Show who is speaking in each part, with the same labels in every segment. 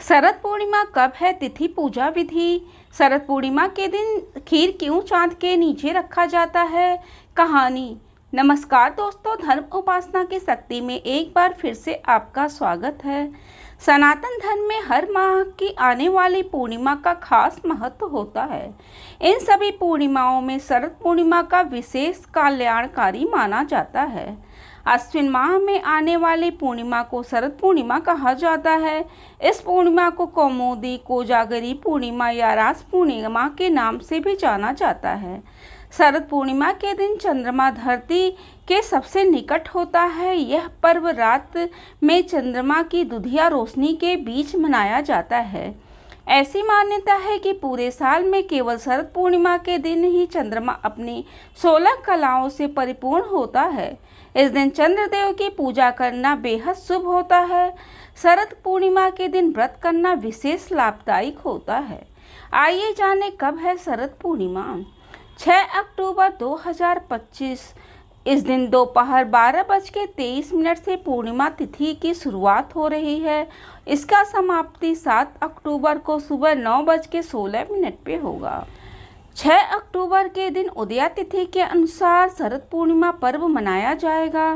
Speaker 1: शरद पूर्णिमा कब है? तिथि, पूजा विधि। शरद पूर्णिमा के दिन खीर क्यों चांद के नीचे रखा जाता है? कहानी। नमस्कार दोस्तों, धर्म उपासना की शक्ति में एक बार फिर से आपका स्वागत है। सनातन धर्म में हर माह की आने वाली पूर्णिमा का खास महत्व होता है। इन सभी पूर्णिमाओं में शरद पूर्णिमा का विशेष कल्याणकारी माना जाता है। अश्विन माह में आने वाली पूर्णिमा को शरद पूर्णिमा कहा जाता है। इस पूर्णिमा को कौमुदी, कोजागरी पूर्णिमा या रास पूर्णिमा के नाम से भी जाना जाता है। शरद पूर्णिमा के दिन चंद्रमा धरती के सबसे निकट होता है। यह पर्व रात में चंद्रमा की दुधिया रोशनी के बीच मनाया जाता है। ऐसी मान्यता है कि पूरे साल में केवल शरद पूर्णिमा के दिन ही चंद्रमा अपनी 16 कलाओं से परिपूर्ण होता है। इस दिन चंद्रदेव की पूजा करना बेहद शुभ होता है। शरद पूर्णिमा के दिन व्रत करना विशेष लाभदायक होता है। आइए जानें कब है शरद पूर्णिमा। 6 अक्टूबर 2025। इस दिन दोपहर 12:23 से पूर्णिमा तिथि की शुरुआत हो रही है। इसका समाप्ति 7 अक्टूबर को सुबह 9:16 पे होगा। 6 अक्टूबर के दिन उदया तिथि के अनुसार शरद पूर्णिमा पर्व मनाया जाएगा।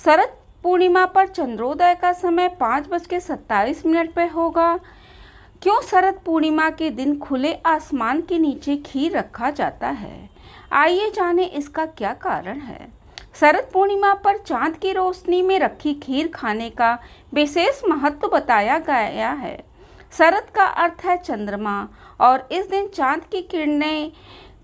Speaker 1: शरद पूर्णिमा पर चंद्रोदय का समय 5:27 पे होगा। क्यों शरद पूर्णिमा के दिन खुले आसमान के नीचे खीर रखा जाता है? आइए जानें इसका क्या कारण है। शरद पूर्णिमा पर चांद की रोशनी में रखी खीर खाने का विशेष महत्व बताया गया है। शरद का अर्थ है चंद्रमा और इस दिन चांद की किरणें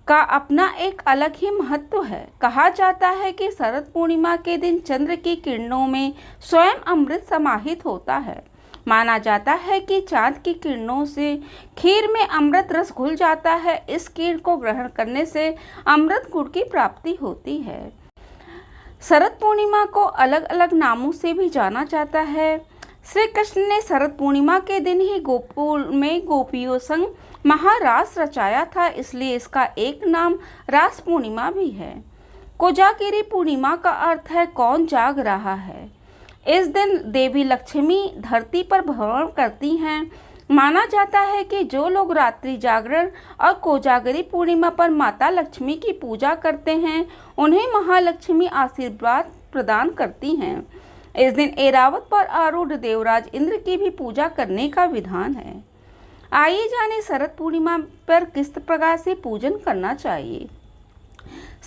Speaker 1: का अपना एक अलग ही महत्व है। कहा जाता है कि शरद पूर्णिमा के दिन चंद्र की किरणों में स्वयं अमृत समाहित होता है। माना जाता है कि चांद की किरणों से खीर में अमृत रस घुल जाता है। इस खीर को ग्रहण करने से अमृत गुण की प्राप्ति होती है। शरद पूर्णिमा को अलग अलग नामों से भी जाना जाता है। श्री कृष्ण ने शरद पूर्णिमा के दिन ही गोकुल में गोपियों संग महारास रचाया था, इसलिए इसका एक नाम रास पूर्णिमा भी है। कोजागिरी पूर्णिमा का अर्थ है कौन जाग रहा है। इस दिन देवी लक्ष्मी धरती पर भ्रमण करती हैं। माना जाता है कि जो लोग रात्रि जागरण और कोजागरी पूर्णिमा पर माता लक्ष्मी की पूजा करते हैं, उन्हें महालक्ष्मी आशीर्वाद प्रदान करती हैं। इस दिन ऐरावत पर आरूढ़ देवराज इंद्र की भी पूजा करने का विधान है। आइए जानें शरद पूर्णिमा पर किस प्रकार से पूजन करना चाहिए।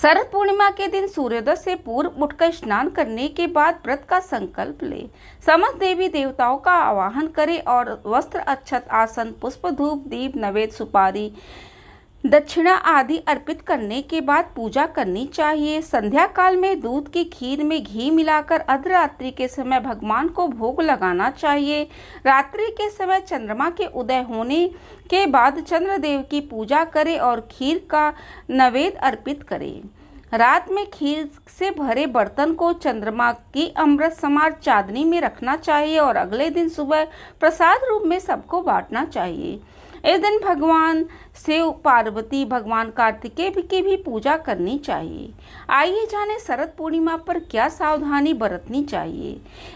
Speaker 1: शरद पूर्णिमा के दिन सूर्योदय से पूर्व उठकर स्नान करने के बाद व्रत का संकल्प ले। समस्त देवी देवताओं का आवाहन करें और वस्त्र, अक्षत, आसन, पुष्प, धूप, दीप, नैवेद्य, सुपारी, दक्षिणा आदि अर्पित करने के बाद पूजा करनी चाहिए। संध्या काल में दूध की खीर में घी मिलाकर अर्धरात्रि के समय भगवान को भोग लगाना चाहिए। रात्रि के समय चंद्रमा के उदय होने के बाद चंद्रदेव की पूजा करें और खीर का नैवेद्य अर्पित करें। रात में खीर से भरे बर्तन को चंद्रमा की अमृत समान चांदनी में रखना चाहिए और अगले दिन सुबह प्रसाद रूप में सबको बांटना चाहिए। इस दिन भगवान शिव, पार्वती, भगवान कार्तिकेय की भी पूजा करनी चाहिए। आइए जानें शरद पूर्णिमा पर क्या सावधानी बरतनी चाहिए।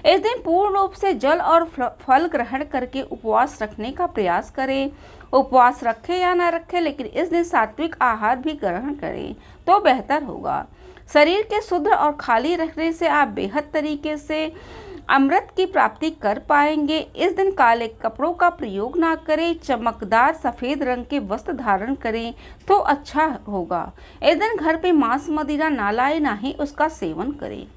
Speaker 1: इस दिन पूर्ण रूप से जल और फल ग्रहण करके उपवास रखने का प्रयास करें। उपवास रखें या ना रखें, लेकिन इस दिन सात्विक आहार भी ग्रहण करें तो बेहतर होगा। शरीर के शुद्ध और खाली रखने से आप बेहद तरीके से अमृत की प्राप्ति कर पाएंगे। इस दिन काले कपड़ों का प्रयोग ना करें। चमकदार सफ़ेद रंग के वस्त्र धारण करें तो अच्छा होगा। इस दिन घर पे मांस मदिरा ना लाएं, ना ही उसका सेवन करें।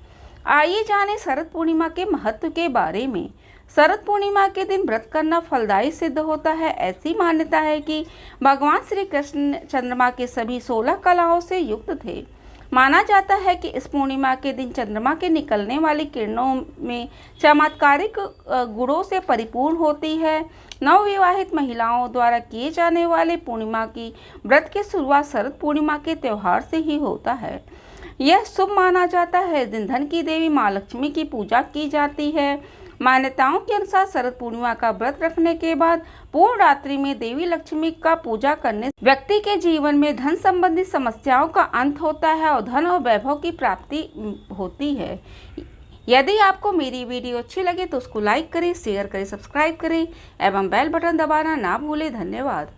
Speaker 1: आइए जानें शरद पूर्णिमा के महत्व के बारे में। शरद पूर्णिमा के दिन व्रत करना फलदायी सिद्ध होता है। ऐसी मान्यता है कि भगवान श्री कृष्ण चंद्रमा के सभी 16 कलाओं से युक्त थे। माना जाता है कि इस पूर्णिमा के दिन चंद्रमा के निकलने वाली किरणों में चमत्कारिक गुणों से परिपूर्ण होती है। नवविवाहित महिलाओं द्वारा किए जाने वाले पूर्णिमा की व्रत की शुरुआत शरद पूर्णिमा के त्यौहार से ही होता है। यह शुभ माना जाता है। इस दिन धन की देवी माँ लक्ष्मी की पूजा की जाती है। मान्यताओं के अनुसार शरद पूर्णिमा का व्रत रखने के बाद पूर्ण रात्रि में देवी लक्ष्मी का पूजा करने से व्यक्ति के जीवन में धन संबंधी समस्याओं का अंत होता है और धन और वैभव की प्राप्ति होती है। यदि आपको मेरी वीडियो अच्छी लगे तो उसको लाइक करें, शेयर करें, सब्सक्राइब करें एवं बेल बटन दबाना ना भूलें। धन्यवाद।